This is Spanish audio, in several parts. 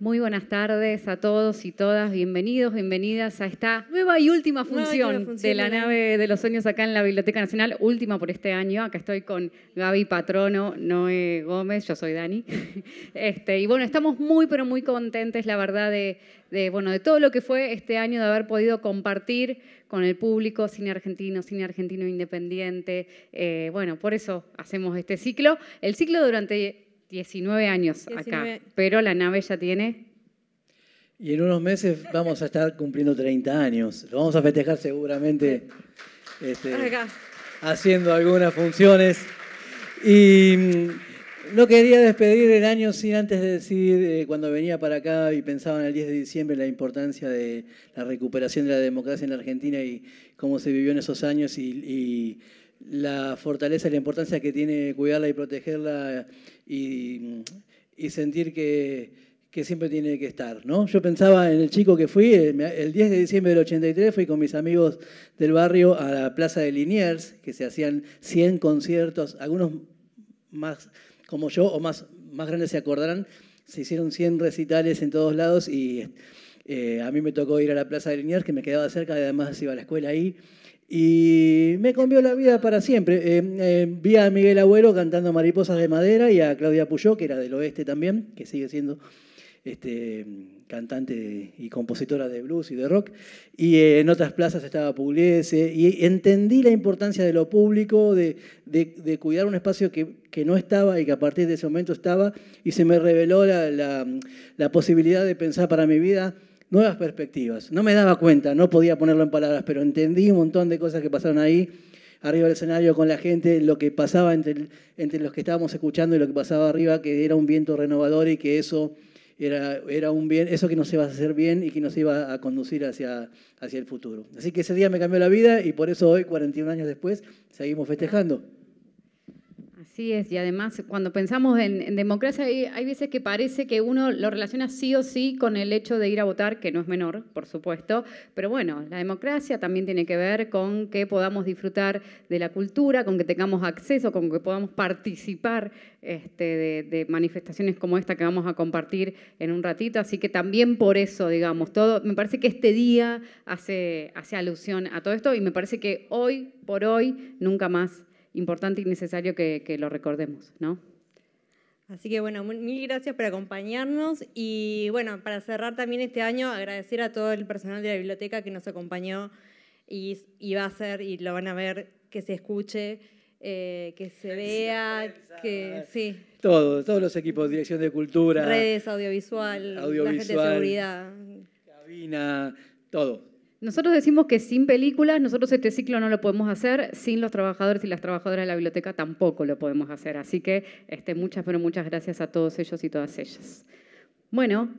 Muy buenas tardes a todos y todas, bienvenidos, bienvenidas a esta nueva y última función de la nave de los sueños acá en la Biblioteca Nacional, última por este año. Acá estoy con Gaby Patrono, Noé Gómez, yo soy Dani. Y bueno, estamos muy pero muy contentes, la verdad, de todo lo que fue este año, de haber podido compartir con el público cine argentino independiente. Por eso hacemos este ciclo. El ciclo durante 19 años acá, pero la nave ya tiene... Y en unos meses vamos a estar cumpliendo 30 años. Lo vamos a festejar seguramente haciendo algunas funciones. Y no quería despedir el año sin antes de decir, cuando venía para acá y pensaba en el 10 de diciembre, la importancia de la recuperación de la democracia en la Argentina y cómo se vivió en esos años y la fortaleza y la importancia que tiene cuidarla y protegerla y sentir que siempre tiene que estar, ¿no? Yo pensaba en el chico que fui, el 10 de diciembre del 83 fui con mis amigos del barrio a la Plaza de Liniers, que se hacían 100 conciertos, algunos más como yo o más grandes se acordarán, se hicieron 100 recitales en todos lados y a mí me tocó ir a la Plaza de Liniers, que me quedaba cerca, además iba a la escuela ahí. Y me cambió la vida para siempre. Vi a Miguel Abuelo cantando Mariposas de Madera y a Claudia Puyó, que era del oeste también, que sigue siendo cantante y compositora de blues y de rock. Y en otras plazas estaba Pugliese. Y entendí la importancia de lo público, de cuidar un espacio que no estaba y que a partir de ese momento estaba. Y se me reveló la posibilidad de pensar para mi vida nuevas perspectivas. No me daba cuenta, no podía ponerlo en palabras, pero entendí un montón de cosas que pasaron ahí, arriba del escenario con la gente, lo que pasaba entre los que estábamos escuchando y lo que pasaba arriba, que era un viento renovador y que eso era un bien, eso que nos iba a hacer bien y que nos iba a conducir hacia el futuro. Así que ese día me cambió la vida y por eso hoy, 41 años después, seguimos festejando. Así es, y además cuando pensamos en democracia hay veces que parece que uno lo relaciona sí o sí con el hecho de ir a votar, que no es menor, por supuesto, pero bueno, la democracia también tiene que ver con que podamos disfrutar de la cultura, con que tengamos acceso, con que podamos participar de manifestaciones como esta que vamos a compartir en un ratito, así que también por eso, digamos, me parece que este día hace alusión a todo esto y me parece que hoy por hoy nunca más importante y necesario que lo recordemos, ¿no? Así que bueno, mil gracias por acompañarnos y bueno, para cerrar también este año, agradecer a todo el personal de la biblioteca que nos acompañó y va a ser, y lo van a ver, que se escuche, que se vea, que sí. Todos los equipos, dirección de cultura, redes, audiovisual, la gente de seguridad. Cabina, todo. Nosotros decimos que sin películas, nosotros este ciclo no lo podemos hacer, sin los trabajadores y las trabajadoras de la biblioteca tampoco lo podemos hacer. Así que muchas gracias a todos ellos y todas ellas. Bueno,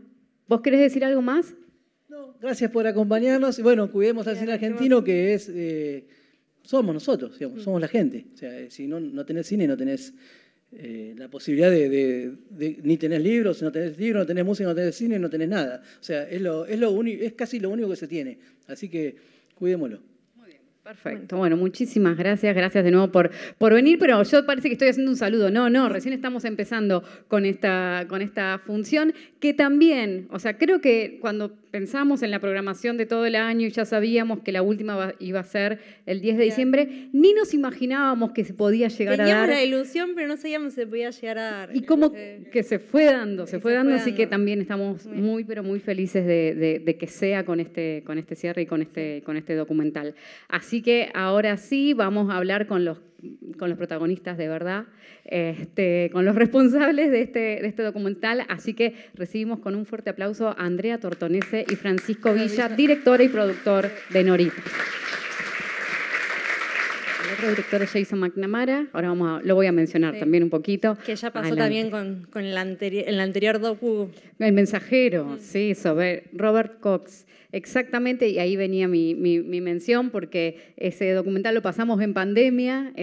¿vos querés decir algo más? No, gracias por acompañarnos. Bueno, cuidemos al cine argentino, que es somos nosotros, digamos, somos la gente. O sea, si no tenés cine, no tenés la posibilidad ni tenés libros, no tenés música, no tenés cine, no tenés nada. O sea, es casi lo único que se tiene. Así que cuidémoslo. Perfecto. Bueno, muchísimas gracias. Gracias de nuevo por venir, pero yo parece que estoy haciendo un saludo. No, recién estamos empezando con esta función que también, o sea, creo que cuando pensamos en la programación de todo el año y ya sabíamos que la última iba a ser el 10 de diciembre, ni nos imaginábamos que se podía llegar a dar. Teníamos la ilusión, pero no sabíamos si se podía llegar a dar. Y cómo que se fue dando, así que también estamos muy, pero muy felices de que sea con este cierre y con este documental. Así que ahora sí vamos a hablar con los protagonistas de verdad, con los responsables de este documental. Así que recibimos con un fuerte aplauso a Andrea Tortonese y Francisco Villa, directora y productor de Norita. El otro director es Jason McNamara, ahora lo voy a mencionar también un poquito. Que ya pasó también con el anterior docu. El Mensajero, sí, sobre Robert Cox. Exactamente, y ahí venía mi mención, porque ese documental lo pasamos en pandemia,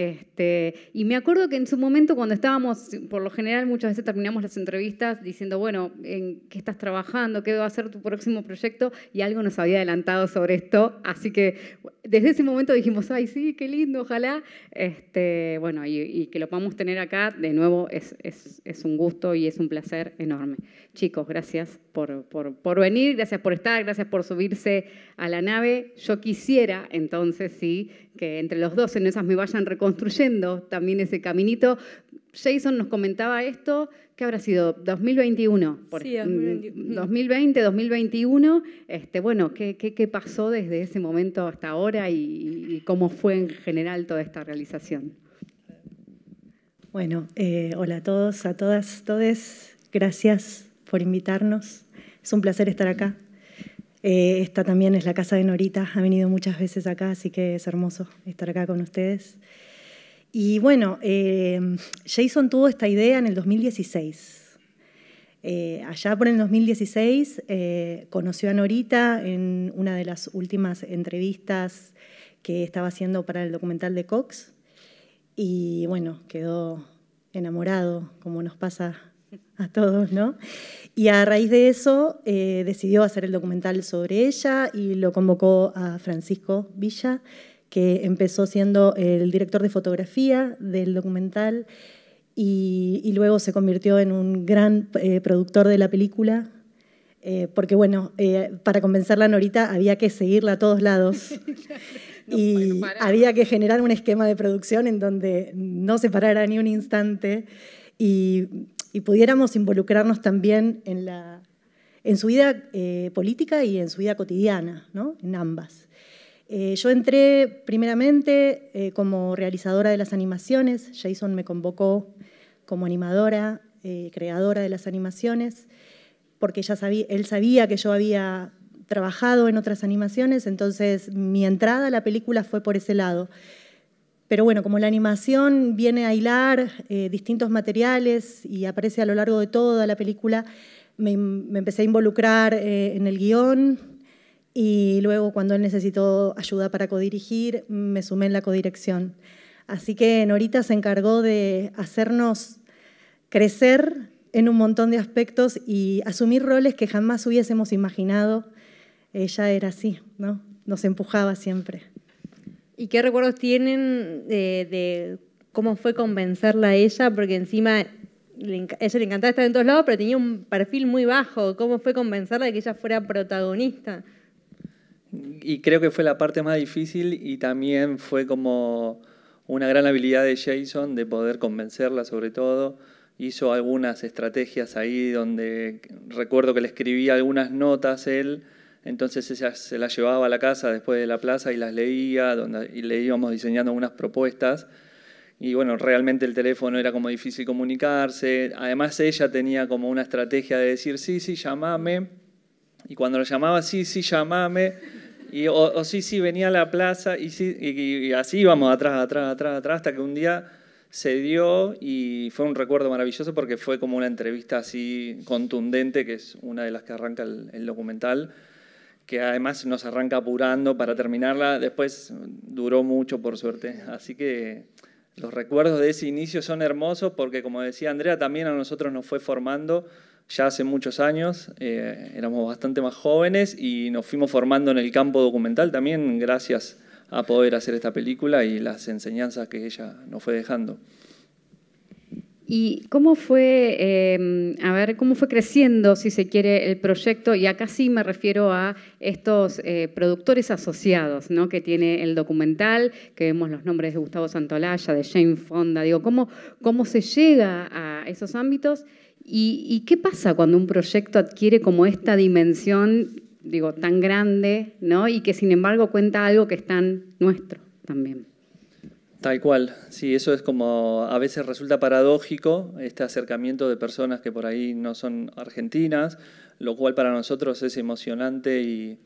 y me acuerdo que en su momento cuando estábamos, por lo general muchas veces terminamos las entrevistas diciendo, bueno, ¿en qué estás trabajando? ¿Qué va a ser tu próximo proyecto? Y algo nos había adelantado sobre esto, así que desde ese momento dijimos, ay, sí, qué lindo, ojalá ojalá. Bueno, y que lo podamos tener acá, de nuevo, es un gusto y es un placer enorme. Chicos, gracias por venir, gracias por estar, gracias por subirse a la nave. Yo quisiera, entonces, sí, que entre los dos en esas me vayan reconstruyendo también ese caminito. Jason nos comentaba esto, ¿qué habrá sido? 2021. Sí, 2021. 2020, 2021. Bueno, ¿qué pasó desde ese momento hasta ahora y cómo fue en general toda esta realización? Bueno, hola a todos, a todas, todes. Gracias por invitarnos. Es un placer estar acá. Esta también es la casa de Norita. Ha venido muchas veces acá, así que es hermoso estar acá con ustedes. Y bueno, Jason tuvo esta idea en el 2016. Allá por el 2016 conoció a Norita en una de las últimas entrevistas que estaba haciendo para el documental de Cox. Y bueno, quedó enamorado, como nos pasa a todos, ¿no? Y a raíz de eso decidió hacer el documental sobre ella y lo convocó a Francisco Villa, que empezó siendo el director de fotografía del documental y luego se convirtió en un gran productor de la película, porque bueno, para convencerla a Norita había que seguirla a todos lados y había que generar un esquema de producción en donde no se parara ni un instante y pudiéramos involucrarnos también en su vida política y en su vida cotidiana, ¿no? En ambas. Yo entré primeramente como realizadora de las animaciones. Jason me convocó como animadora, creadora de las animaciones, porque él sabía que yo había trabajado en otras animaciones, entonces mi entrada a la película fue por ese lado. Pero bueno, como la animación viene a hilar distintos materiales y aparece a lo largo de toda la película, me empecé a involucrar en el guión. Y luego, cuando él necesitó ayuda para codirigir, me sumé en la codirección. Así que Norita se encargó de hacernos crecer en un montón de aspectos y asumir roles que jamás hubiésemos imaginado. Ella era así, ¿no? Nos empujaba siempre. ¿Y qué recuerdos tienen de cómo fue convencerla a ella? Porque encima a ella le encantaba estar en todos lados, pero tenía un perfil muy bajo. ¿Cómo fue convencerla de que ella fuera protagonista? Y creo que fue la parte más difícil y también fue como una gran habilidad de Jason de poder convencerla sobre todo. Hizo algunas estrategias ahí donde recuerdo que le escribía algunas notas él, entonces ella se las llevaba a la casa después de la plaza y las leía y le íbamos diseñando algunas propuestas. Y bueno, realmente el teléfono era como difícil comunicarse. Además ella tenía como una estrategia de decir sí, llamame. Y cuando lo llamaba, sí, llamame, o sí, venía a la plaza, y así íbamos atrás, hasta que un día se dio y fue un recuerdo maravilloso porque fue como una entrevista así contundente, que es una de las que arranca el documental, que además nos arranca apurando para terminarla, después duró mucho por suerte, así que los recuerdos de ese inicio son hermosos porque, como decía Andrea, también a nosotros nos fue formando. Ya hace muchos años, éramos bastante más jóvenes y nos fuimos formando en el campo documental también gracias a poder hacer esta película y las enseñanzas que ella nos fue dejando. ¿Y cómo fue, cómo fue creciendo, si se quiere, el proyecto? Y acá sí me refiero a estos productores asociados, ¿no?, que tiene el documental, que vemos los nombres de Gustavo Santaolalla, de Jane Fonda. Digo, ¿cómo se llega a esos ámbitos? ¿Y qué pasa cuando un proyecto adquiere como esta dimensión, digo, tan grande, ¿no?, y que sin embargo cuenta algo que es tan nuestro también? Tal cual, sí, eso es como a veces resulta paradójico, este acercamiento de personas que por ahí no son argentinas, lo cual para nosotros es emocionante y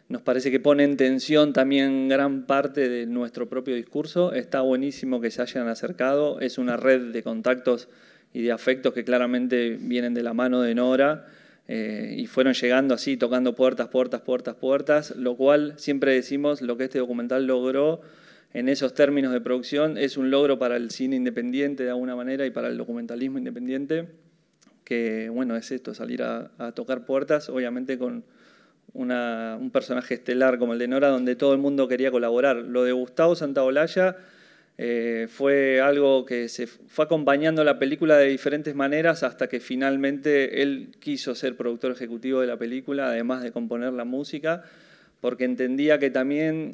nos parece que pone en tensión también gran parte de nuestro propio discurso. Está buenísimo que se hayan acercado, es una red de contactos y de afectos que claramente vienen de la mano de Nora y fueron llegando así, tocando puertas, lo cual siempre decimos lo que este documental logró en esos términos de producción es un logro para el cine independiente de alguna manera y para el documentalismo independiente, que bueno, es esto, salir a tocar puertas, obviamente con un personaje estelar como el de Nora, donde todo el mundo quería colaborar. Lo de Gustavo Santaolalla Fue algo que se fue acompañando la película de diferentes maneras hasta que finalmente él quiso ser productor ejecutivo de la película, además de componer la música, porque entendía que también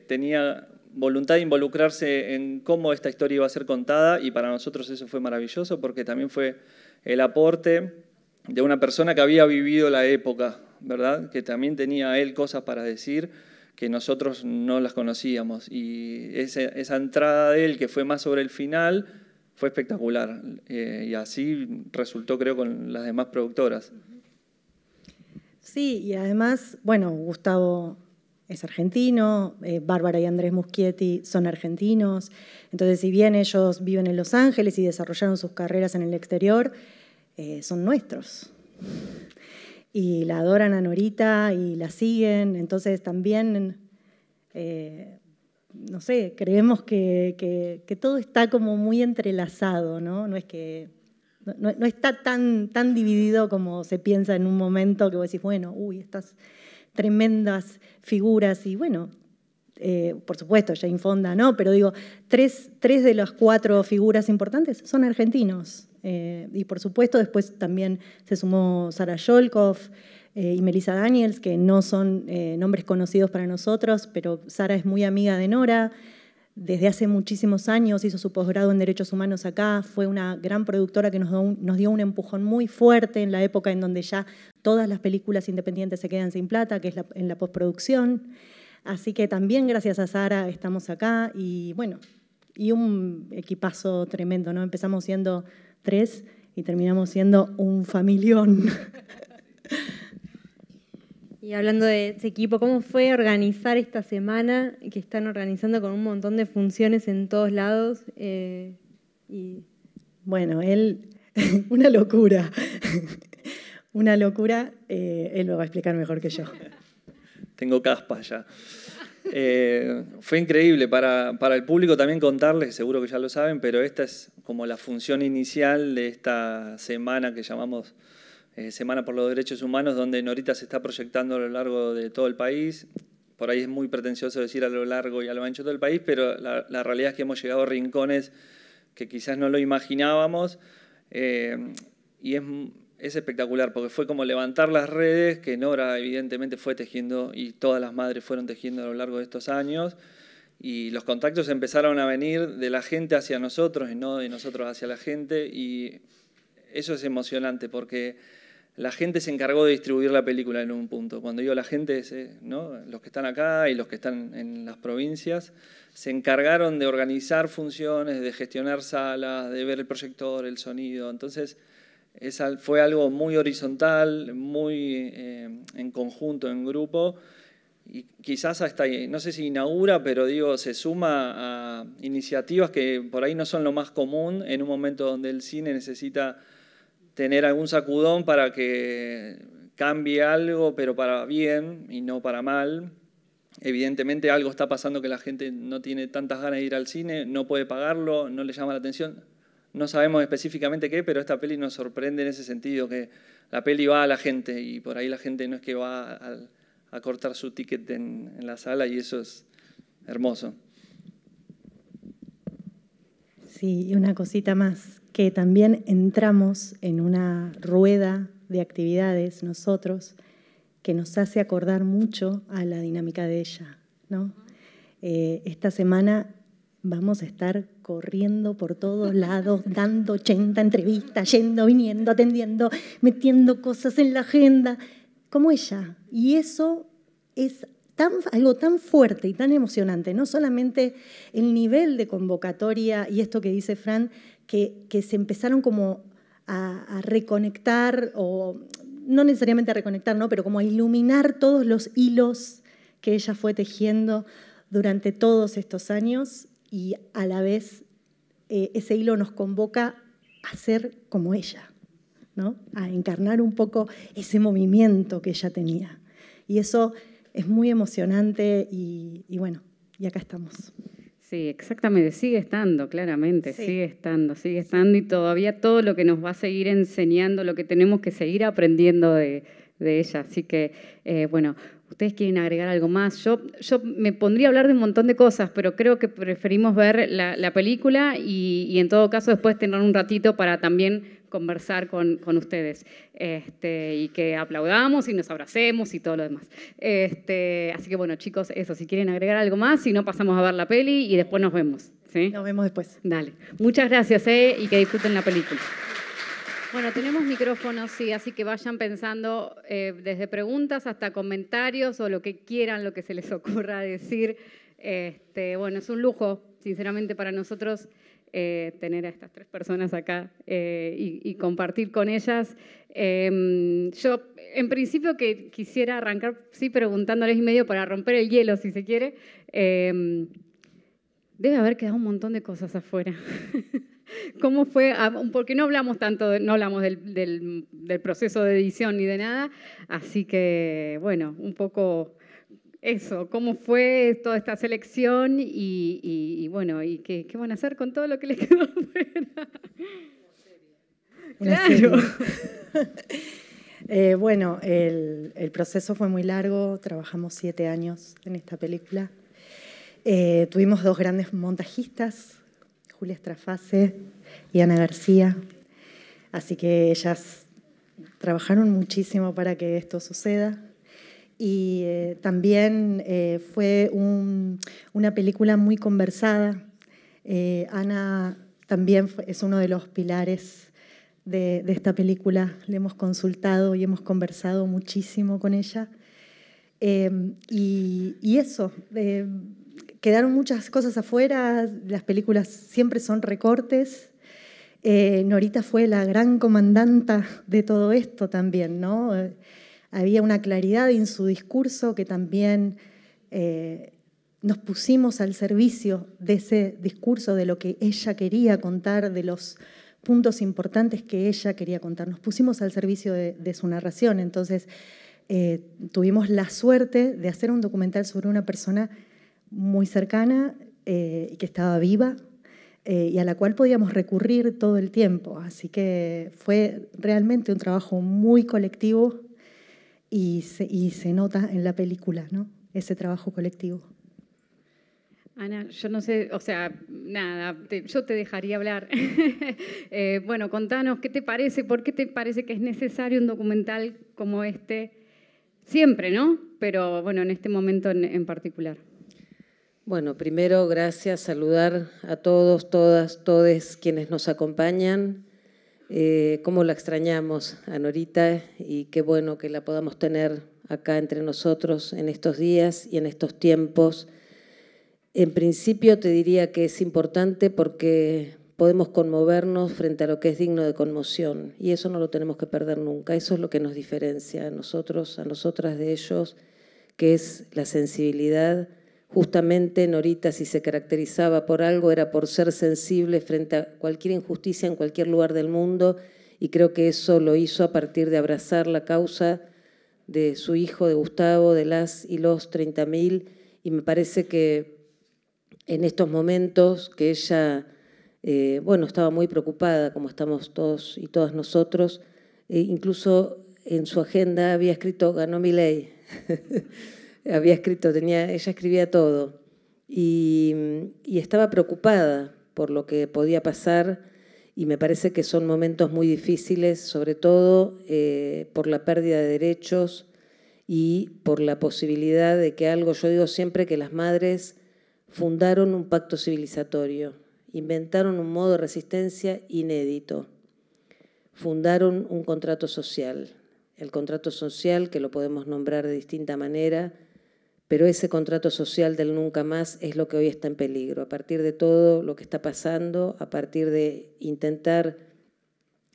tenía voluntad de involucrarse en cómo esta historia iba a ser contada, y para nosotros eso fue maravilloso porque también fue el aporte de una persona que había vivido la época, ¿verdad? Que también tenía él cosas para decir que nosotros no las conocíamos, y esa entrada de él, que fue más sobre el final, fue espectacular, y así resultó, creo, con las demás productoras. Sí, y además, bueno, Gustavo es argentino, Bárbara y Andrés Muschietti son argentinos, entonces si bien ellos viven en Los Ángeles y desarrollaron sus carreras en el exterior, son nuestros. Y la adoran a Norita y la siguen, entonces también, no sé, creemos que todo está como muy entrelazado, ¿no? No es que no está tan dividido como se piensa en un momento que vos decís, bueno, estas tremendas figuras, y bueno, por supuesto, Jane Fonda, ¿no? Pero digo, tres de las 4 figuras importantes son argentinos. Y por supuesto después también se sumó Sarah Jolkoff y Melissa Daniels, que no son nombres conocidos para nosotros, pero Sarah es muy amiga de Nora, desde hace muchísimos años hizo su posgrado en Derechos Humanos acá, fue una gran productora que nos dio un empujón muy fuerte en la época en donde ya todas las películas independientes se quedan sin plata, que es en la postproducción. Así que también gracias a Sarah estamos acá, y bueno, y un equipazo tremendo, ¿no? Empezamos siendo 3 y terminamos siendo un familión. Y hablando de ese equipo, ¿cómo fue organizar esta semana que están organizando con un montón de funciones en todos lados? Bueno, una locura. Una locura, él lo va a explicar mejor que yo. Tengo caspa ya. Fue increíble para el público también contarles, seguro que ya lo saben, pero esta es como la función inicial de esta semana que llamamos Semana por los Derechos Humanos, donde Norita se está proyectando a lo largo de todo el país. Por ahí es muy pretencioso decir a lo largo y a lo ancho de todo el país, pero la realidad es que hemos llegado a rincones que quizás no lo imaginábamos, y es espectacular, porque fue como levantar las redes que Nora evidentemente fue tejiendo y todas las madres fueron tejiendo a lo largo de estos años, y los contactos empezaron a venir de la gente hacia nosotros y no de nosotros hacia la gente, y eso es emocionante porque la gente se encargó de distribuir la película en un punto. Cuando digo la gente, ¿no? Los que están acá y los que están en las provincias se encargaron de organizar funciones, de gestionar salas, de ver el proyector, el sonido. Entonces, fue algo muy horizontal, muy en conjunto, en grupo, y quizás hasta, no sé si inaugura, pero digo, se suma a iniciativas que por ahí no son lo más común en un momento donde el cine necesita tener algún sacudón para que cambie algo, pero para bien y no para mal. Evidentemente algo está pasando que la gente no tiene tantas ganas de ir al cine, no puede pagarlo, no le llama la atención. No sabemos específicamente qué, pero esta peli nos sorprende en ese sentido, que la peli va a la gente y por ahí la gente no es que va a cortar su ticket en la sala, y eso es hermoso. Sí, y una cosita más, que también entramos en una rueda de actividades nosotros que nos hace acordar mucho a la dinámica de ella, ¿no? Esta semana vamos a estar corriendo por todos lados, dando 80 entrevistas, yendo, viniendo, atendiendo, metiendo cosas en la agenda, como ella. Y eso es algo tan fuerte y tan emocionante, no solamente el nivel de convocatoria y esto que dice Fran, que se empezaron como a reconectar, o no necesariamente a reconectar, ¿no? Pero como a iluminar todos los hilos que ella fue tejiendo durante todos estos años, y a la vez ese hilo nos convoca a ser como ella, ¿no? A encarnar un poco ese movimiento que ella tenía. Y eso es muy emocionante y bueno, y acá estamos. Sí, exactamente, sigue estando, claramente, Sí. sigue estando, y todavía todo lo que nos va a seguir enseñando, lo que tenemos que seguir aprendiendo de ella. Así que, bueno, ¿Ustedes quieren agregar algo más? Yo me pondría a hablar de un montón de cosas, pero creo que preferimos ver la película y en todo caso después tener un ratito para también conversar con ustedes. Y que aplaudamos y nos abracemos y todo lo demás. Así que bueno, chicos, eso, si quieren agregar algo más, si no pasamos a ver la peli y después nos vemos. ¿Sí? Nos vemos después. Dale. Muchas gracias y que disfruten la película. Bueno, tenemos micrófonos, sí, así que vayan pensando desde preguntas hasta comentarios o lo que quieran, lo que se les ocurra decir. Bueno, es un lujo, sinceramente, para nosotros tener a estas 3 personas acá y compartir con ellas. Yo, en principio, que quisiera arrancar, sí, preguntándoles y medio para romper el hielo, si se quiere. Debe haber quedado un montón de cosas afuera. ¿Cómo fue? Porque no hablamos tanto, no hablamos del proceso de edición ni de nada, así que, bueno, un poco eso, ¿cómo fue toda esta selección y bueno, y qué van a hacer con todo lo que les quedó afuera? Claro. Bueno, el proceso fue muy largo, trabajamos 7 años en esta película. Tuvimos 2 grandes montajistas, Julia Strafase y Ana García, así que ellas trabajaron muchísimo para que esto suceda. Y también fue una película muy conversada. Ana también es uno de los pilares de esta película. Le hemos consultado y hemos conversado muchísimo con ella. Y eso, quedaron muchas cosas afuera. Las películas siempre son recortes. Norita fue la gran comandanta de todo esto también, ¿no? Había una claridad en su discurso que también nos pusimos al servicio de ese discurso, de lo que ella quería contar, de los puntos importantes que ella quería contar. Nos pusimos al servicio de su narración. Entonces, tuvimos la suerte de hacer un documental sobre una persona muy cercana y que estaba viva y a la cual podíamos recurrir todo el tiempo. Así que fue realmente un trabajo muy colectivo y se nota en la película, ¿no? Ese trabajo colectivo. Ana, yo no sé, o sea, nada, yo te dejaría hablar. Bueno, contanos, ¿qué te parece? ¿Por qué te parece que es necesario un documental como este? Siempre, ¿no? Pero bueno, en este momento en particular. Bueno, primero, gracias, saludar a todos, todas, todes quienes nos acompañan. Cómo la extrañamos a Norita y qué bueno que la podamos tener acá entre nosotros en estos días y en estos tiempos. En principio te diría que es importante porque podemos conmovernos frente a lo que es digno de conmoción y eso no lo tenemos que perder nunca. Eso es lo que nos diferencia a nosotros, a nosotras de ellos, que es la sensibilidad. Justamente Norita, si se caracterizaba por algo, era por ser sensible frente a cualquier injusticia en cualquier lugar del mundo y creo que eso lo hizo a partir de abrazar la causa de su hijo, de Gustavo, de las y los 30.000 y me parece que en estos momentos que ella, bueno, estaba muy preocupada, como estamos todos y todas nosotros, incluso en su agenda había escrito ganó Milei. Había escrito, ella escribía todo y estaba preocupada por lo que podía pasar y me parece que son momentos muy difíciles, sobre todo por la pérdida de derechos y por la posibilidad de que algo, yo digo siempre que las madres fundaron un pacto civilizatorio, inventaron un modo de resistencia inédito, fundaron un contrato social, el contrato social que lo podemos nombrar de distinta manera, pero ese contrato social del nunca más es lo que hoy está en peligro. A partir de todo lo que está pasando, a partir de intentar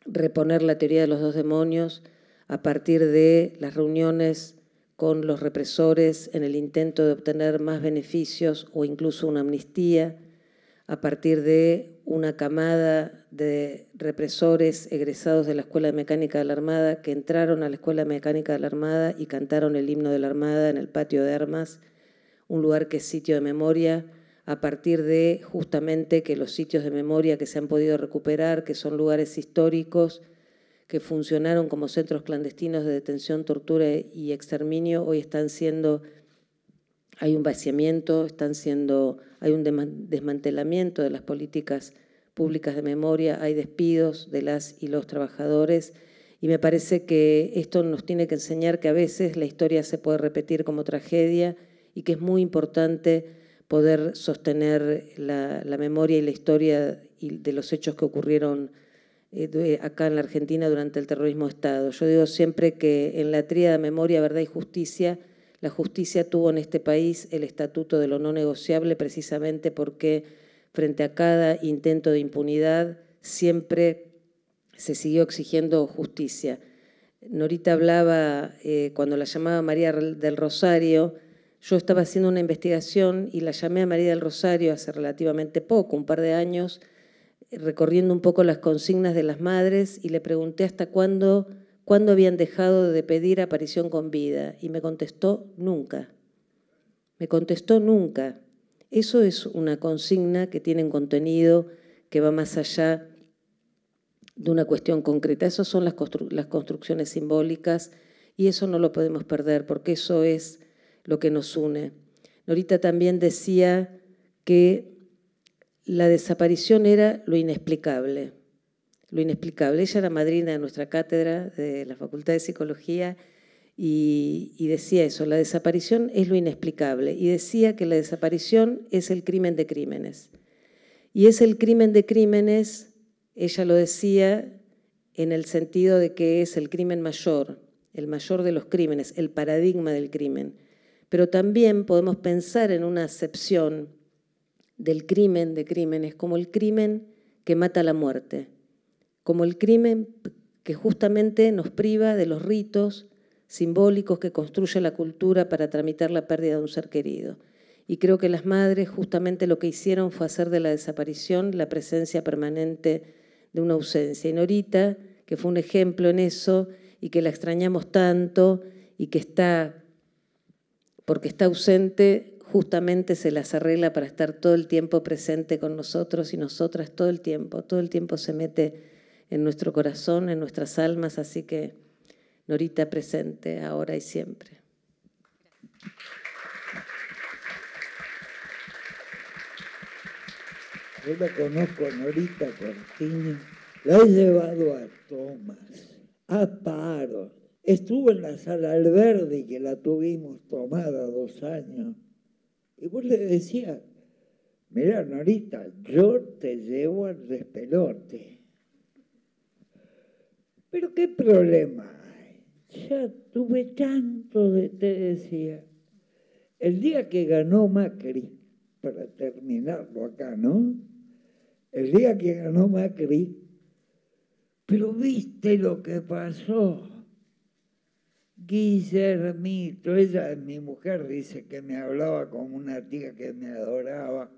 reponer la teoría de los 2 demonios, a partir de las reuniones con los represores en el intento de obtener más beneficios o incluso una amnistía, a partir de una camada de represores egresados de la Escuela de Mecánica de la Armada que entraron a la Escuela de Mecánica de la Armada y cantaron el himno de la Armada en el patio de armas, un lugar que es sitio de memoria, a partir de justamente que los sitios de memoria que se han podido recuperar, que son lugares históricos, que funcionaron como centros clandestinos de detención, tortura y exterminio, hoy están siendo, hay un vaciamiento, hay un desmantelamiento de las políticas públicas de memoria, hay despidos de las y los trabajadores, y me parece que esto nos tiene que enseñar que a veces la historia se puede repetir como tragedia y que es muy importante poder sostener la memoria y la historia de los hechos que ocurrieron acá en la Argentina durante el terrorismo de Estado. Yo digo siempre que en la tríada memoria, verdad y justicia, la justicia tuvo en este país el estatuto de lo no negociable precisamente porque frente a cada intento de impunidad siempre se siguió exigiendo justicia. Norita hablaba, cuando la llamaba María del Rosario, yo estaba haciendo una investigación y la llamé a María del Rosario hace relativamente poco, un par de años, recorriendo un poco las consignas de las madres y le pregunté hasta cuándo habían dejado de pedir aparición con vida y me contestó nunca. Me contestó nunca. Eso es una consigna que tiene un contenido que va más allá de una cuestión concreta. Esas son las construcciones simbólicas y eso no lo podemos perder porque eso es lo que nos une. Norita también decía que la desaparición era lo inexplicable. Lo inexplicable. Ella era madrina de nuestra cátedra de la Facultad de Psicología y decía eso, la desaparición es lo inexplicable. Y decía que la desaparición es el crimen de crímenes. Y es el crimen de crímenes, ella lo decía en el sentido de que es el crimen mayor, el mayor de los crímenes, el paradigma del crimen. Pero también podemos pensar en una acepción del crimen de crímenes como el crimen que mata la muerte, como el crimen que justamente nos priva de los ritos simbólicos que construye la cultura para tramitar la pérdida de un ser querido. Y creo que las madres justamente lo que hicieron fue hacer de la desaparición la presencia permanente de una ausencia. Y Norita, que fue un ejemplo en eso y que la extrañamos tanto y que porque está ausente, justamente se las arregla para estar todo el tiempo presente con nosotros y nosotras todo el tiempo se mete en nuestro corazón, en nuestras almas, así que Norita presente ahora y siempre. Yo la conozco a Norita Cortiño, la he llevado a tomas, a paros. Estuvo en la Sala Alberdi, que la tuvimos tomada 2 años. Y vos le decías, mira, Norita, yo te llevo al despelote. Pero ¿qué problema hay? Ya tuve tanto te decía. El día que ganó Macri, para terminarlo acá, ¿no? El día que ganó Macri, pero ¿viste lo que pasó? Guillermito, ella es mi mujer, dice que me hablaba como una tía que me adoraba.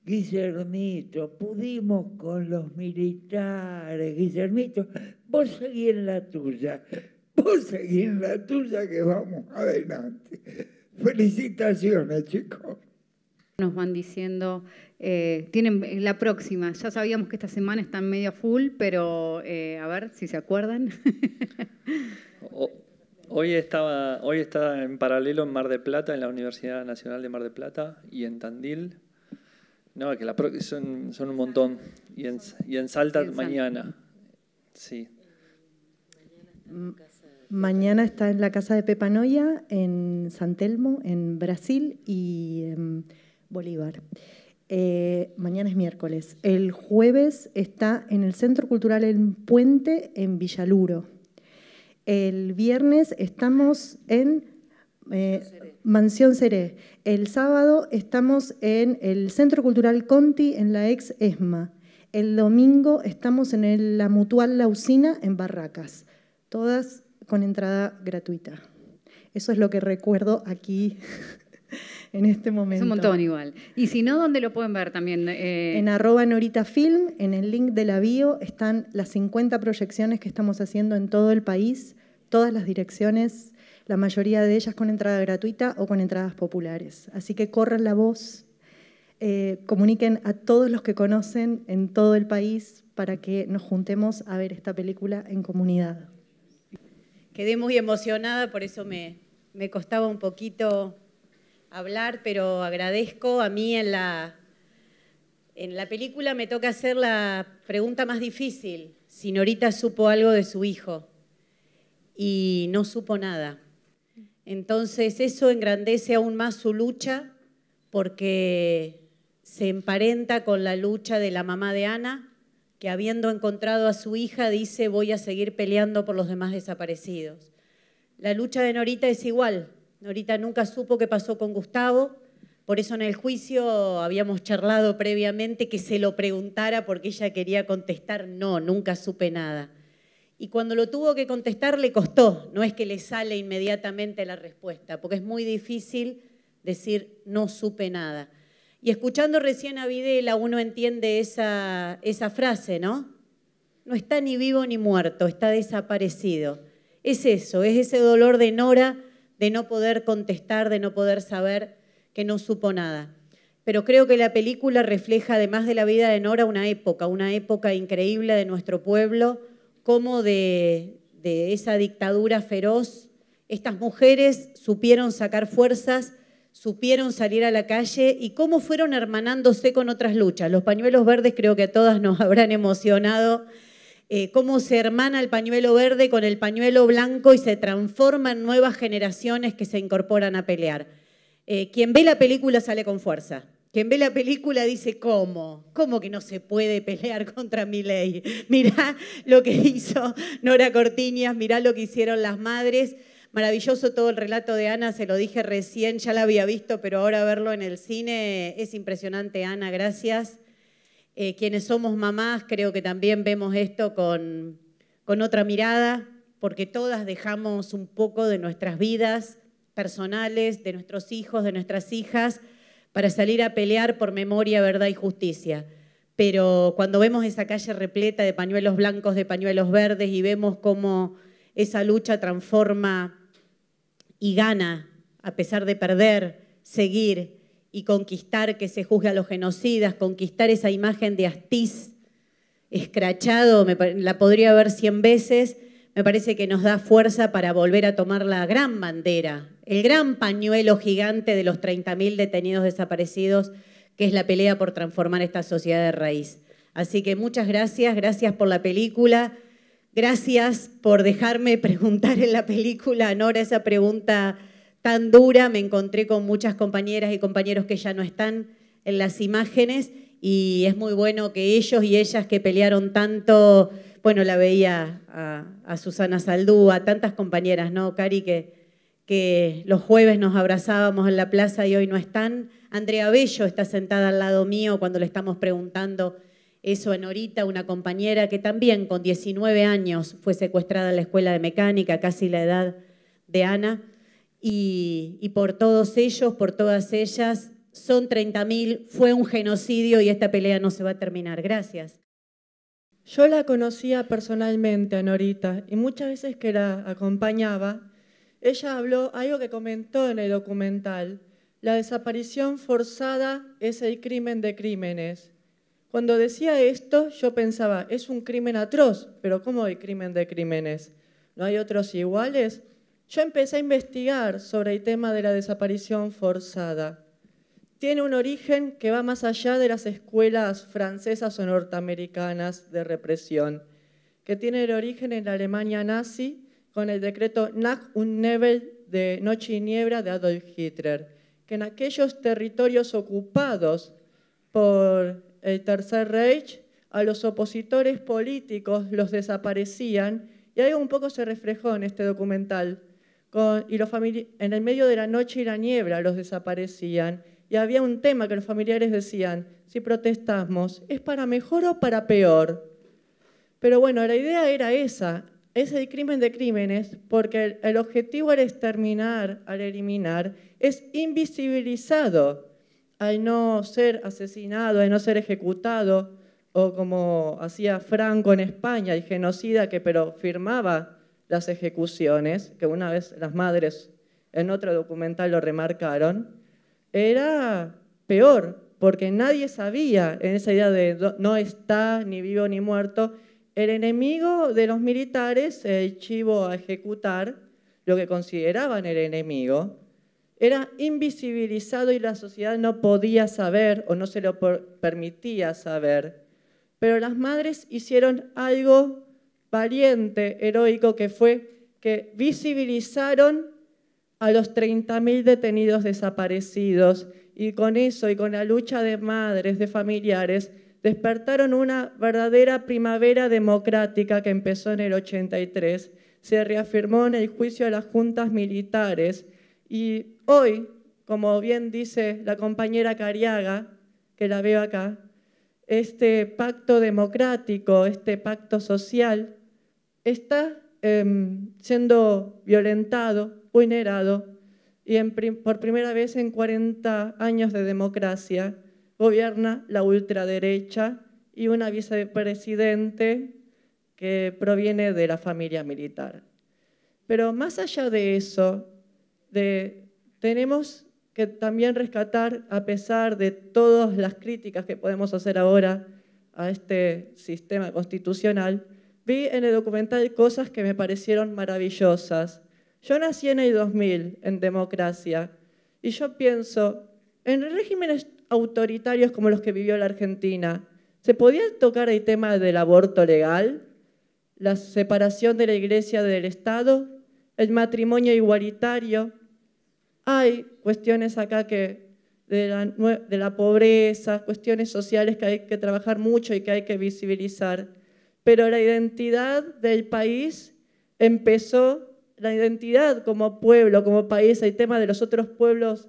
Guillermito, pudimos con los militares. Guillermito, vos seguí en la tuya. Vos seguí en la tuya que vamos adelante. Felicitaciones, chicos. Nos van diciendo, tienen la próxima, ya sabíamos que esta semana están medio full, pero a ver si se acuerdan. Hoy estaba en paralelo en Mar del Plata, en la Universidad Nacional de Mar del Plata y en Tandil. No, que son un montón. Y en Salta mañana. Sí. Mañana está en la casa de Pepa Noia, en San Telmo, en Brasil y en Bolívar. Mañana es miércoles. El jueves está en el Centro Cultural El Puente, en Villaluro. El viernes estamos en Mansión Seré. El sábado estamos en el Centro Cultural Conti, en la ex ESMA. El domingo estamos en la Mutual La Usina, en Barracas. Todas con entrada gratuita. Eso es lo que recuerdo aquí en este momento. Es un montón igual. Y si no, ¿dónde lo pueden ver también? En @NoritaFilm, en el link de la bio, están las 50 proyecciones que estamos haciendo en todo el país, todas las direcciones, la mayoría de ellas con entrada gratuita o con entradas populares. Así que corran la voz. comuniquen a todos los que conocen en todo el país para que nos juntemos a ver esta película en comunidad. Quedé muy emocionada, por eso me costaba un poquito hablar, pero agradezco. A mí en la película me toca hacer la pregunta más difícil. Si Norita supo algo de su hijo y no supo nada. Entonces eso engrandece aún más su lucha porque se emparenta con la lucha de la mamá de Ana, que habiendo encontrado a su hija dice voy a seguir peleando por los demás desaparecidos. La lucha de Norita es igual. Norita nunca supo qué pasó con Gustavo, por eso en el juicio habíamos charlado previamente que se lo preguntara porque ella quería contestar no, nunca supe nada. Y cuando lo tuvo que contestar le costó, no es que le sale inmediatamente la respuesta, porque es muy difícil decir no supe nada. Y escuchando recién a Videla uno entiende esa frase, ¿no? No está ni vivo ni muerto, está desaparecido. Es eso, es ese dolor de Nora de no poder contestar, de no poder saber que no supo nada. Pero creo que la película refleja, además de la vida de Nora, una época increíble de nuestro pueblo, como de esa dictadura feroz, estas mujeres supieron sacar fuerzas, supieron salir a la calle y cómo fueron hermanándose con otras luchas. Los pañuelos verdes creo que a todas nos habrán emocionado, cómo se hermana el pañuelo verde con el pañuelo blanco y se transforman nuevas generaciones que se incorporan a pelear. Quien ve la película sale con fuerza. Quien ve la película dice, ¿cómo? ¿Cómo que no se puede pelear contra Milei? Mirá lo que hizo Nora Cortiñas, mirá lo que hicieron las madres. Maravilloso todo el relato de Ana, se lo dije recién, ya la había visto, pero ahora verlo en el cine es impresionante. Ana, gracias. Quienes somos mamás creo que también vemos esto con otra mirada, porque todas dejamos un poco de nuestras vidas personales, de nuestros hijos, de nuestras hijas, para salir a pelear por memoria, verdad y justicia. Pero cuando vemos esa calle repleta de pañuelos blancos, de pañuelos verdes, y vemos cómo esa lucha transforma y gana, a pesar de perder, seguir y conquistar que se juzgue a los genocidas, conquistar esa imagen de Astiz escrachado, la podría ver 100 veces, me parece que nos da fuerza para volver a tomar la gran bandera, el gran pañuelo gigante de los 30.000 detenidos desaparecidos, que es la pelea por transformar esta sociedad de raíz. Así que muchas gracias, gracias por la película, gracias por dejarme preguntar en la película, Nora, esa pregunta tan dura. Me encontré con muchas compañeras y compañeros que ya no están en las imágenes y es muy bueno que ellos y ellas que pelearon tanto, bueno, la veía a Susana Saldú, a tantas compañeras, ¿no, Cari? Que los jueves nos abrazábamos en la plaza y hoy no están. Andrea Bello está sentada al lado mío cuando le estamos preguntando eso a Norita, una compañera que también con 19 años fue secuestrada en la escuela de mecánica, casi la edad de Ana. Y por todos ellos, por todas ellas, son 30.000, fue un genocidio y esta pelea no se va a terminar. Gracias. Yo la conocía personalmente a Norita y muchas veces que la acompañaba, ella habló algo que comentó en el documental. La desaparición forzada es el crimen de crímenes. Cuando decía esto, yo pensaba, es un crimen atroz, pero ¿cómo el crimen de crímenes? ¿No hay otros iguales? Yo empecé a investigar sobre el tema de la desaparición forzada. Tiene un origen que va más allá de las escuelas francesas o norteamericanas de represión, que tiene el origen en la Alemania nazi con el decreto Nacht und Nebel de Noche y Niebla de Adolf Hitler, que en aquellos territorios ocupados por el Tercer Reich a los opositores políticos los desaparecían y algo un poco se reflejó en este documental. En el medio de la noche y la niebla los desaparecían. Y había un tema que los familiares decían, si protestamos, ¿es para mejor o para peor? Pero bueno, la idea era esa, es el crimen de crímenes, porque el objetivo al exterminar, al eliminar, es invisibilizado al no ser asesinado, al no ser ejecutado, o como hacía Franco en España, el genocida que pero firmaba las ejecuciones, que una vez las madres en otro documental lo remarcaron, era peor, porque nadie sabía en esa idea de no está ni vivo ni muerto. El enemigo de los militares, el chivo a ejecutar, lo que consideraban el enemigo, era invisibilizado y la sociedad no podía saber o no se lo permitía saber. Pero las madres hicieron algo valiente, heroico, que fue que visibilizaron a los 30.000 detenidos desaparecidos y con eso y con la lucha de madres, de familiares, despertaron una verdadera primavera democrática que empezó en el 83, se reafirmó en el juicio de las juntas militares y hoy, como bien dice la compañera Cariaga, que la veo acá, este pacto democrático, este pacto social, está siendo violentado, vulnerado, y por primera vez en 40 años de democracia gobierna la ultraderecha y una vicepresidente que proviene de la familia militar. Pero más allá de eso, tenemos que también rescatar, a pesar de todas las críticas que podemos hacer ahora a este sistema constitucional, vi en el documental cosas que me parecieron maravillosas. Yo nací en el 2000, en democracia, y yo pienso, en regímenes autoritarios como los que vivió la Argentina, ¿se podía tocar el tema del aborto legal, la separación de la Iglesia del Estado, el matrimonio igualitario? Hay cuestiones acá que de la pobreza, cuestiones sociales que hay que trabajar mucho y que hay que visibilizar, pero la identidad del país empezó, la identidad como pueblo, como país, el tema de los otros pueblos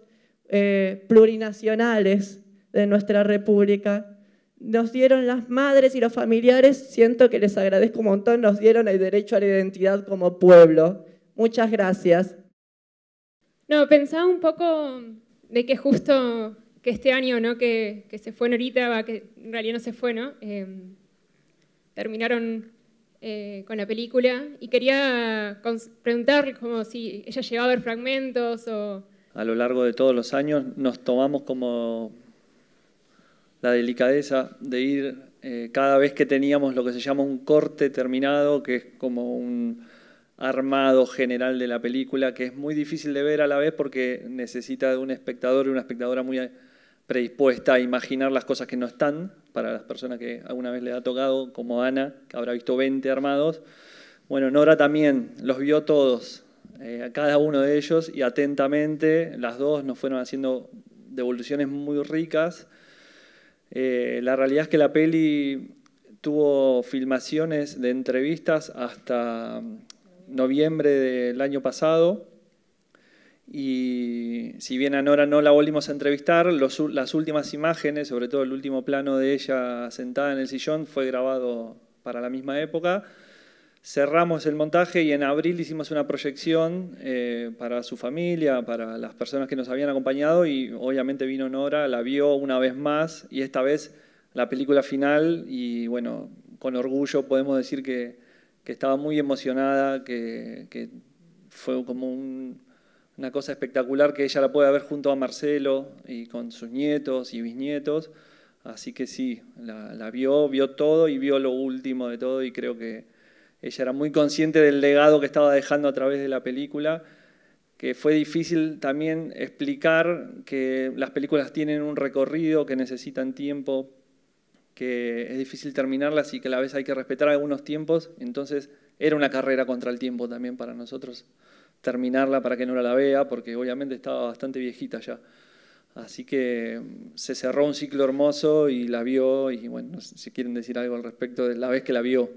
plurinacionales de nuestra república, nos dieron las madres y los familiares, siento que les agradezco un montón, nos dieron el derecho a la identidad como pueblo. Muchas gracias. No, pensaba un poco de que justo que este año, ¿no? que se fue Norita, que en realidad no se fue, ¿no? Terminaron con la película y quería preguntarle como si ella llegaba a ver fragmentos o... A lo largo de todos los años nos tomamos como la delicadeza de ir cada vez que teníamos lo que se llama un corte terminado, que es como un armado general de la película, que es muy difícil de ver a la vez porque necesita de un espectador y una espectadora muy predispuesta a imaginar las cosas que no están, para las personas que alguna vez le ha tocado, como Ana, que habrá visto 20 armados. Bueno, Nora también los vio todos, a cada uno de ellos, y atentamente las dos nos fueron haciendo devoluciones muy ricas. La realidad es que la peli tuvo filmaciones de entrevistas hasta noviembre del año pasado, y si bien a Nora no la volvimos a entrevistar, las últimas imágenes, sobre todo el último plano de ella sentada en el sillón, fue grabado para la misma época. Cerramos el montaje y en abril hicimos una proyección para su familia, para las personas que nos habían acompañado, y obviamente vino Nora, la vio una vez más, y esta vez la película final, y bueno, con orgullo podemos decir que estaba muy emocionada, que fue como una cosa espectacular que ella la pueda ver junto a Marcelo y con sus nietos y bisnietos. Así que sí, la vio todo y vio lo último de todo, y creo que ella era muy consciente del legado que estaba dejando a través de la película, que fue difícil también explicar que las películas tienen un recorrido, que necesitan tiempo, que es difícil terminarlas y que a la vez hay que respetar algunos tiempos. Entonces era una carrera contra el tiempo también para nosotros terminarla para que Nora la vea, porque obviamente estaba bastante viejita ya. Así que se cerró un ciclo hermoso y la vio, y bueno, no sé si quieren decir algo al respecto de la vez que la vio.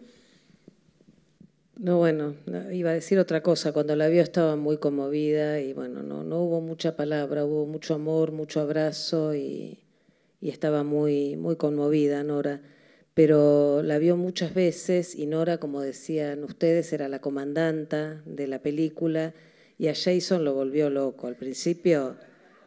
No, bueno, iba a decir otra cosa. Cuando la vio estaba muy conmovida y bueno, no hubo mucha palabra, hubo mucho amor, mucho abrazo y estaba muy, muy conmovida Nora. Pero la vio muchas veces y Nora, como decían ustedes, era la comandanta de la película y a Jason lo volvió loco. Al principio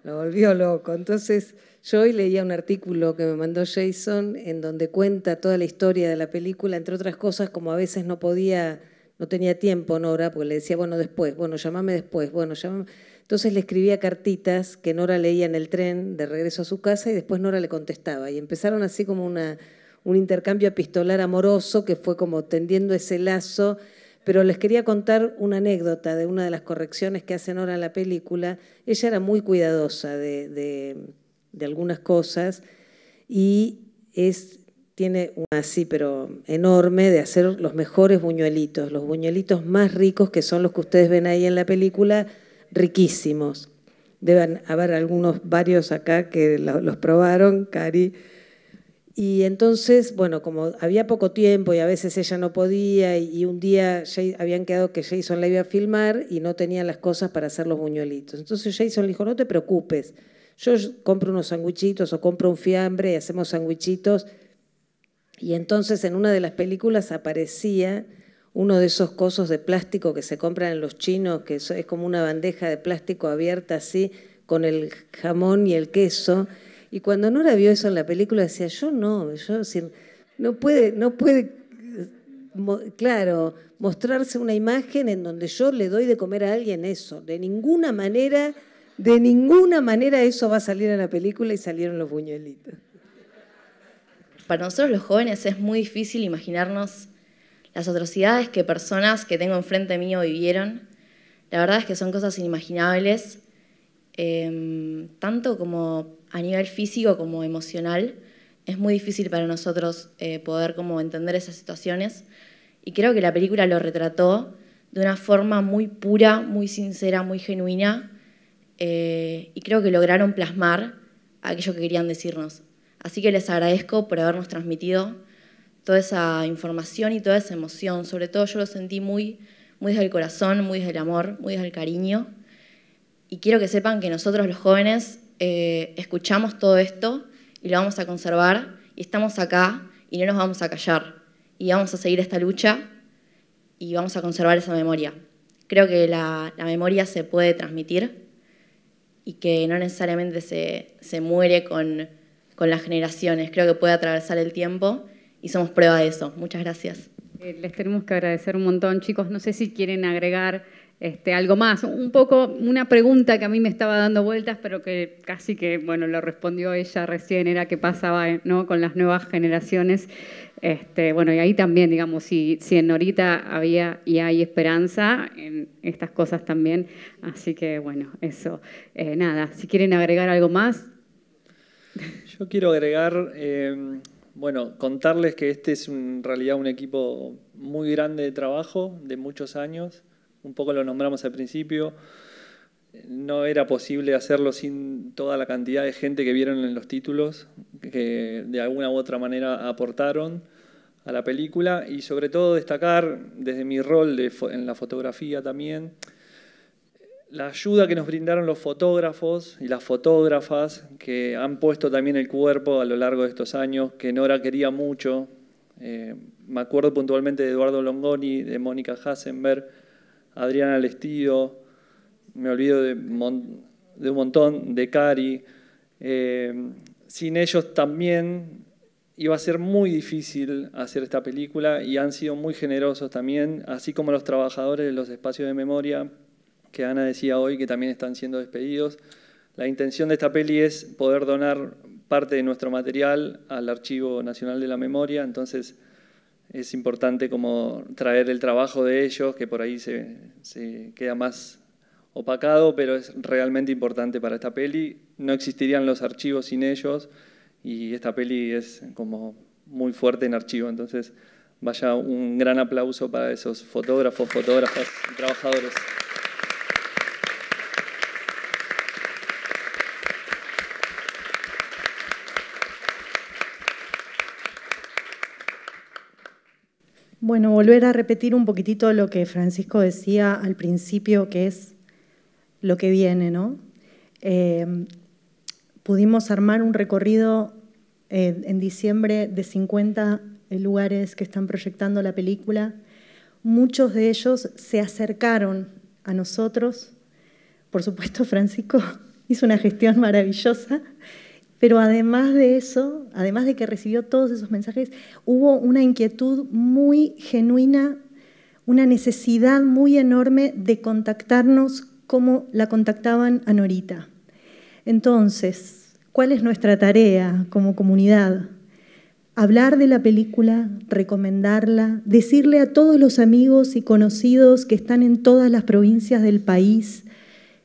lo volvió loco. Entonces yo hoy leía un artículo que me mandó Jason en donde cuenta toda la historia de la película, entre otras cosas, como a veces no podía no tenía tiempo Nora, porque le decía, bueno, después, bueno, llámame después, bueno, llámame. Entonces le escribía cartitas que Nora leía en el tren de regreso a su casa y después Nora le contestaba. Y empezaron así como un intercambio epistolar amoroso que fue como tendiendo ese lazo. Pero les quería contar una anécdota de una de las correcciones que hace Nora en la película. Ella era muy cuidadosa de algunas cosas y tiene una así, pero enorme, de hacer los mejores buñuelitos, los buñuelitos más ricos, que son los que ustedes ven ahí en la película, riquísimos. Deben haber varios acá que los probaron, Cari. Y entonces, bueno, como había poco tiempo y a veces ella no podía, y un día habían quedado que Jason la iba a filmar y no tenían las cosas para hacer los buñuelitos. Entonces Jason le dijo, no te preocupes, yo compro unos sandwichitos o compro un fiambre y hacemos sandwichitos. Y entonces en una de las películas aparecía uno de esos cosos de plástico que se compran en los chinos, que es como una bandeja de plástico abierta así, con el jamón y el queso. Y cuando Nora vio eso en la película decía, no puede, claro, mostrarse una imagen en donde yo le doy de comer a alguien eso. De ninguna manera eso va a salir en la película, y salieron los buñuelitos. Para nosotros los jóvenes es muy difícil imaginarnos las atrocidades que personas que tengo enfrente mío vivieron. La verdad es que son cosas inimaginables, tanto como a nivel físico como emocional. Es muy difícil para nosotros poder como entender esas situaciones, y creo que la película lo retrató de una forma muy pura, muy sincera, muy genuina, y creo que lograron plasmar aquello que querían decirnos. Así que les agradezco por habernos transmitido toda esa información y toda esa emoción. Sobre todo yo lo sentí muy, muy desde el corazón, muy desde el amor, muy desde el cariño. Y quiero que sepan que nosotros los jóvenes escuchamos todo esto y lo vamos a conservar, y estamos acá y no nos vamos a callar. Y vamos a seguir esta lucha y vamos a conservar esa memoria. Creo que la memoria se puede transmitir y que no necesariamente se muere con las generaciones. Creo que puede atravesar el tiempo y somos prueba de eso. Muchas gracias. Les tenemos que agradecer un montón, chicos. No sé si quieren agregar algo más. Un poco una pregunta que a mí me estaba dando vueltas, pero que casi que, bueno, lo respondió ella recién, era qué pasaba, ¿no?, con las nuevas generaciones. Bueno, y ahí también, digamos, si en Norita había y hay esperanza, en estas cosas también. Así que, bueno, eso. Nada, si quieren agregar algo más. Yo quiero agregar, bueno, contarles que este es en realidad un equipo muy grande de trabajo, de muchos años. Un poco lo nombramos al principio. No era posible hacerlo sin toda la cantidad de gente que vieron en los títulos, que de alguna u otra manera aportaron a la película, y sobre todo destacar desde mi rol en la fotografía también, la ayuda que nos brindaron los fotógrafos y las fotógrafas, que han puesto también el cuerpo a lo largo de estos años, que Nora quería mucho. Me acuerdo puntualmente de Eduardo Longoni, de Mónica Hasenberg, Adriana Lestido, me olvido de un montón, de Cari. Sin ellos también iba a ser muy difícil hacer esta película, y han sido muy generosos también, así como los trabajadores de los espacios de memoria, que Ana decía hoy que también están siendo despedidos. La intención de esta peli es poder donar parte de nuestro material al Archivo Nacional de la Memoria, entonces es importante como traer el trabajo de ellos, que por ahí se queda más opacado, pero es realmente importante para esta peli. No existirían los archivos sin ellos, y esta peli es como muy fuerte en archivo, entonces vaya un gran aplauso para esos fotógrafos, fotógrafas y trabajadores. Bueno, volver a repetir un poquitito lo que Francisco decía al principio, que es lo que viene, ¿no? Pudimos armar un recorrido en diciembre de 50 lugares que están proyectando la película. Muchos de ellos se acercaron a nosotros. Por supuesto, Francisco hizo una gestión maravillosa. Pero además de eso, además de que recibió todos esos mensajes, hubo una inquietud muy genuina, una necesidad muy enorme de contactarnos como la contactaban a Norita. Entonces, ¿cuál es nuestra tarea como comunidad? Hablar de la película, recomendarla, decirle a todos los amigos y conocidos que están en todas las provincias del país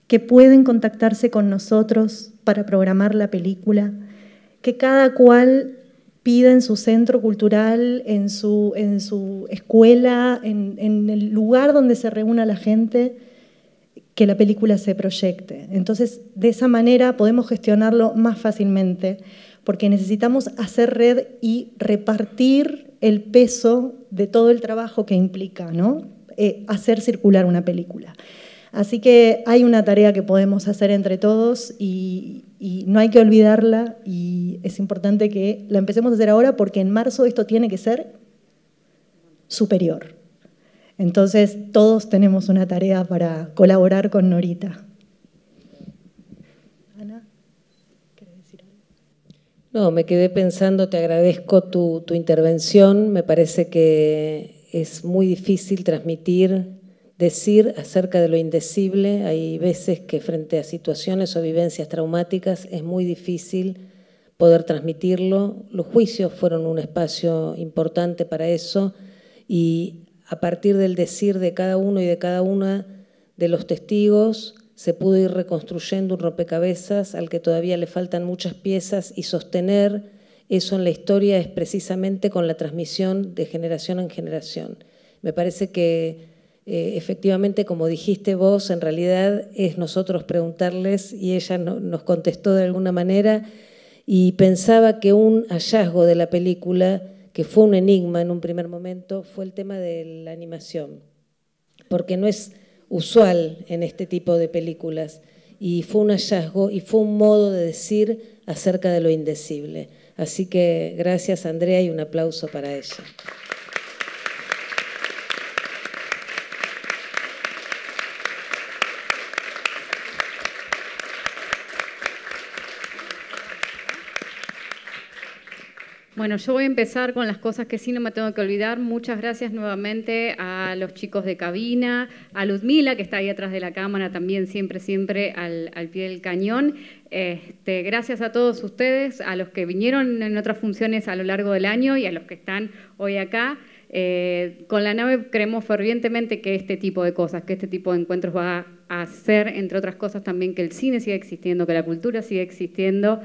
que pueden contactarse con nosotros para programar la película, que cada cual pida en su centro cultural, en su escuela, en el lugar donde se reúna la gente, que la película se proyecte. Entonces, de esa manera podemos gestionarlo más fácilmente, porque necesitamos hacer red y repartir el peso de todo el trabajo que implica, ¿no? Hacer circular una película. Así que hay una tarea que podemos hacer entre todos y no hay que olvidarla, y es importante que la empecemos a hacer ahora, porque en marzo esto tiene que ser superior. Entonces todos tenemos una tarea para colaborar con Norita. Ana, ¿querés decir algo? No, me quedé pensando, te agradezco tu intervención. Me parece que es muy difícil decir acerca de lo indecible. Hay veces que frente a situaciones o vivencias traumáticas es muy difícil poder transmitirlo. Los juicios fueron un espacio importante para eso, y a partir del decir de cada uno y de cada una de los testigos se pudo ir reconstruyendo un rompecabezas al que todavía le faltan muchas piezas, y sostener eso en la historia es precisamente con la transmisión de generación en generación. Me parece que efectivamente, como dijiste vos, en realidad es nosotros preguntarles, y ella nos contestó de alguna manera, y pensaba que un hallazgo de la película, que fue un enigma en un primer momento, fue el tema de la animación, porque no es usual en este tipo de películas, y fue un hallazgo y fue un modo de decir acerca de lo indecible. Así que gracias, Andrea, y un aplauso para ella. Bueno, yo voy a empezar con las cosas que sí no me tengo que olvidar. Muchas gracias nuevamente a los chicos de cabina, a Ludmila, que está ahí atrás de la cámara también, siempre al pie del cañón. Gracias a todos ustedes, a los que vinieron en otras funciones a lo largo del año y a los que están hoy acá. Con la nave creemos fervientemente que este tipo de cosas, que este tipo de encuentros va a hacer, entre otras cosas, también que el cine siga existiendo, que la cultura siga existiendo,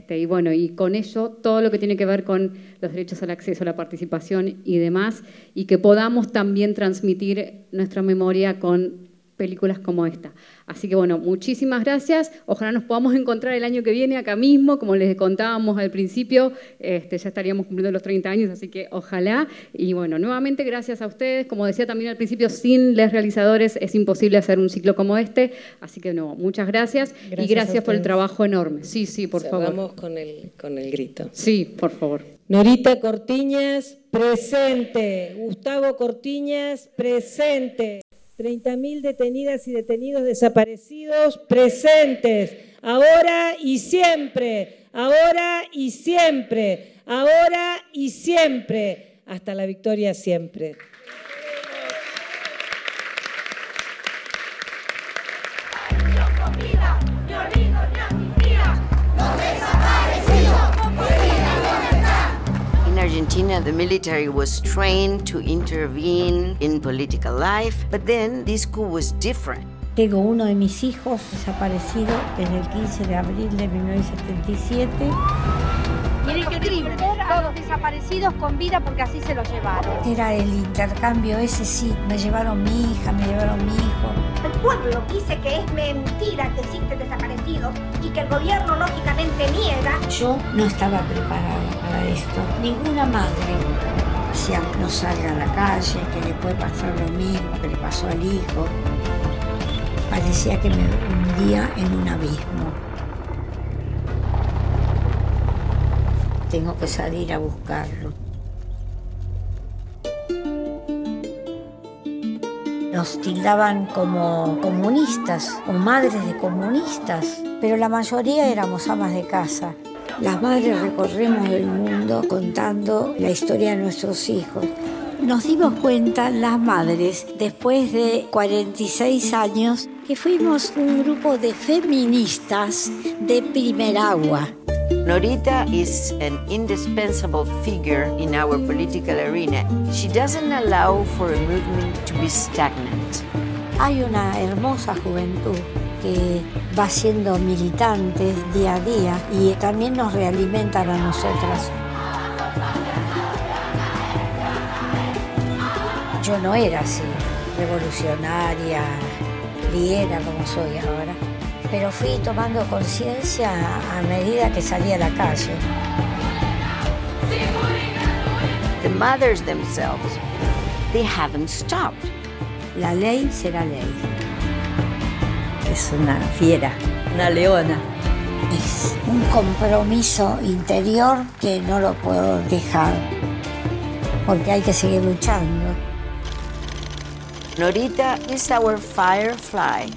y bueno, y con ello todo lo que tiene que ver con los derechos al acceso, a la participación y demás, y que podamos también transmitir nuestra memoria con películas como esta. Así que bueno, muchísimas gracias. Ojalá nos podamos encontrar el año que viene acá mismo, como les contábamos al principio, ya estaríamos cumpliendo los 30 años, así que ojalá. Y bueno, nuevamente gracias a ustedes. Como decía también al principio, sin los realizadores es imposible hacer un ciclo como este, así que no, muchas gracias y gracias por el trabajo enorme. Sí, por favor. Vamos con el grito. Sí, por favor. Norita Cortiñas, presente. Gustavo Cortiñas, presente. 30.000 detenidas y detenidos desaparecidos, presentes, ahora y siempre, ahora y siempre, ahora y siempre, hasta la victoria siempre. In Argentina, the military was trained to intervene in political life, but then this coup was different. Tengo uno de mis hijos desaparecido desde el 15 de abril de 1977. Tienen que defender a los desaparecidos con vida porque así se los llevaron. Era el intercambio ese, sí. Me llevaron mi hija, me llevaron mi hijo. El pueblo dice que es mentira que existen desaparecidos y que el gobierno lógicamente niega. Yo no estaba preparada para esto. Ninguna madre. Decía, no salga a la calle, que le puede pasar lo mismo que le pasó al hijo. Parecía que me hundía en un abismo. Tengo que salir a buscarlo. Nos tildaban como comunistas o madres de comunistas, pero la mayoría éramos amas de casa. Las madres recorremos el mundo contando la historia de nuestros hijos. Nos dimos cuenta, las madres, después de 46 años, que fuimos un grupo de feministas de primer agua. Norita is an indispensable figure in our political arena. She doesn't allow for a movement to be stagnant. Hay una hermosa juventud que va siendo militante día a día y también nos realimentan a nosotras. Yo no era así, revolucionaria, liera como soy ahora, pero fui tomando conciencia a medida que salía a la calle. The mothers themselves, they haven't stopped. La ley será ley. Es una fiera, una leona. Es un compromiso interior que no lo puedo dejar, porque hay que seguir luchando. Norita is our firefly.